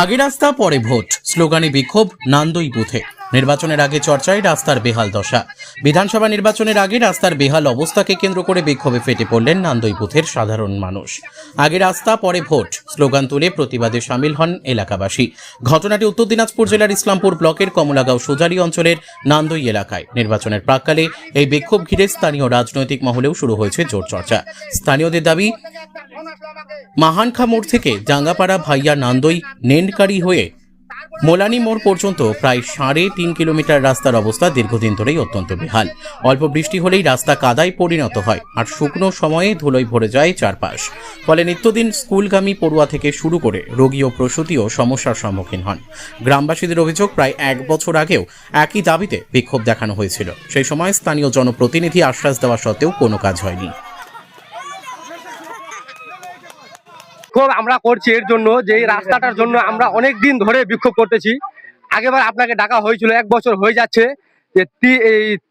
আগে রাস্তা পরে ভোট স্লোগানে বিক্ষোভ নান্দই বুথে। নির্বাচনের আগে চর্চায় রাস্তার বেহাল দশা। বিধানসভা নির্বাচনের আগে রাস্তার বেহাল অবস্থাকে কেন্দ্র করে বিক্ষোভে ফেটে পড়লেন নান্দই বুথের সাধারণ মানুষ। আগে রাস্তা পরে ভোট স্লোগান তুলে প্রতিবাদে সামিল হন এলাকাবাসী। ঘটনাটি উত্তর দিনাজপুর জেলার ইসলামপুর ব্লকের কমলাগাঁও সোজারি অঞ্চলের নান্দই এলাকায়। নির্বাচনের প্রাক্কালে এই বিক্ষোভ ঘিরে স্থানীয় রাজনৈতিক মহলেও শুরু হয়েছে জোর চর্চা। স্থানীয়দের দাবি, মাহানখা মোড় থেকে ডাঙ্গাপাড়া ভাইয়া নান্দই নেন্ডকারি হয়ে মোলানি মোড় পর্যন্ত প্রায় 3.5 কিলোমিটার রাস্তার অবস্থা দীর্ঘদিন ধরেই অত্যন্ত বেহাল। অল্প বৃষ্টি হলেই রাস্তা কাদায় পরিণত হয়, আর শুকনো সময়ে ধুলোয় ভরে যায় চারপাশ। ফলে নিত্যদিন স্কুলগামী পড়ুয়া থেকে শুরু করে রোগী ও প্রসূতিও সমস্যার সম্মুখীন হন। গ্রামবাসীদের অভিযোগ, প্রায় 1 বছর আগেও একই দাবিতে বিক্ষোভ দেখানো হয়েছিল। সেই সময় স্থানীয় জনপ্রতিনিধি আশ্বাস দেওয়া সত্ত্বেও কোনো কাজ হয়নি। আমরা করছি এর জন্য যে এই রাস্তাটার জন্য আমরা অনেক দিন ধরে বিক্ষোভ করতেছি। আগেবার আপনাকে ডাকা হয়েছিল, 1 বছর হয়ে যাচ্ছে, যে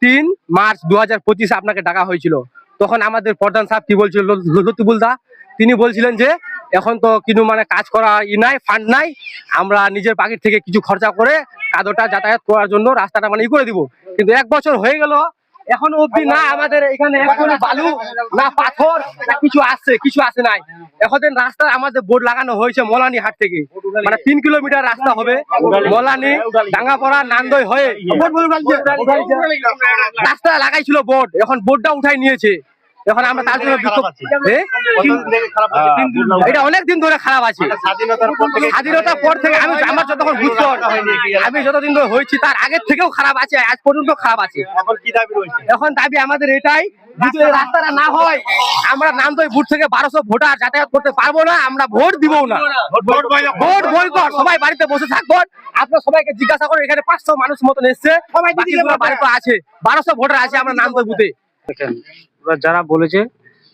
3 মার্চ 2025 আপনাকে ডাকা হয়েছিল। তখন আমাদের প্রধান সাহেব কি বলছিল, লতিফুলদা, তিনি বলছিলেন যে এখন তো কিন্তু কাজ করা নাই, ফান্ড নাই, আমরা নিজের পকেট থেকে কিছু খরচা করে কাদোটা যাতায়াত করার জন্য রাস্তাটা করে দিব। কিন্তু 1 বছর হয়ে গেল, এখনো অব্দি না আমাদের এখানে এখনো বালু না পাথর না কিছু আসে নাই। এখন রাস্তা আমাদের বোর্ড লাগানো হয়েছে মোলানি হাট থেকে, 3 কিলোমিটার রাস্তা হবে মোলানি ডাঙ্গাপাড়া নান্দই হয়ে রাস্তা লাগাইছিল বোর্ড, এখন বোর্ডটা উঠাই নিয়েছে। এখন আমরা তার জন্য এটা অনেক দিন ধরে খারাপ আছে। স্বাধীনতার পর থেকে আমার যতক্ষণ বুঝতে আমি যতদিন ধরে হয়েছি তার আগের থেকেও খারাপ আছে, আজ পর্যন্ত খারাপ আছে। এখন দাবি আমাদের এটাই, যদি রাস্তাটা না হয় আমরা নান্দই বুথ থেকে 1200 ভোটার যাতায়াত করতে পারবো না, আমরা ভোট দিব না। ভোট বয়কট, সবাই বাড়িতে বসে থাকবো। আপনার সবাইকে জিজ্ঞাসা করে, এখানে 500 মানুষ মতন এসছে, বাড়িতে আছে 1200 ভোটার আছে আমরা নান্দই বুথে। যারা বলেছে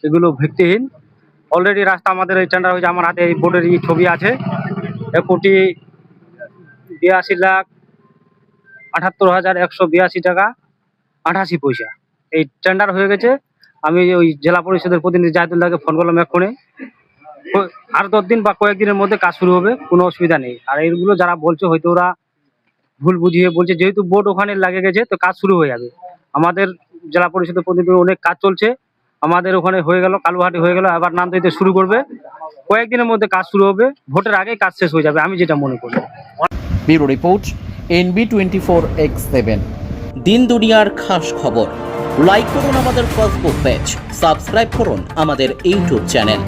এগুলো ভিত্তিহীন। অলরেডি রাস্তা আমাদের এই টেন্ডার হয়েছে, আমার হাতে এই বোর্ডের ছবি আছে, 1,82,78,182 টাকা 88 পয়সা এই টেন্ডার হয়ে গেছে। আমি ওই জেলা পরিষদের প্রতিনিধি জাহিদুল্লাহকে ফোন করলাম, এক্ষুনি আর 10 দিন বা কয়েকদিনের মধ্যে কাজ শুরু হবে, কোনো অসুবিধা নেই। আর এইগুলো যারা বলছে হয়তো ওরা ভুল বুঝিয়ে বলছে, যেহেতু বোর্ড ওখানে লাগে গেছে তো কাজ শুরু হয়ে যাবে। আমাদের জেলা পরিষদের প্রতিনিধি অনেক কাজ চলছে, আমাদের ওখানে হয়ে গেল, কালুহাটি হয়ে গেল, আবার নান্দইতে শুরু করবে, কয়েকদিনের মধ্যে কাজ শুরু হবে, ভোটের আগেই কাজ শেষ হয়ে যাবে, আমি যেটা মনে করি। Bureau report, NB24X7। দিন দুনিয়ার খাস খবর। লাইক করুন আমাদের ফেসবুক পেজ, সাবস্ক্রাইব করুন আমাদের ইউটিউব চ্যানেল।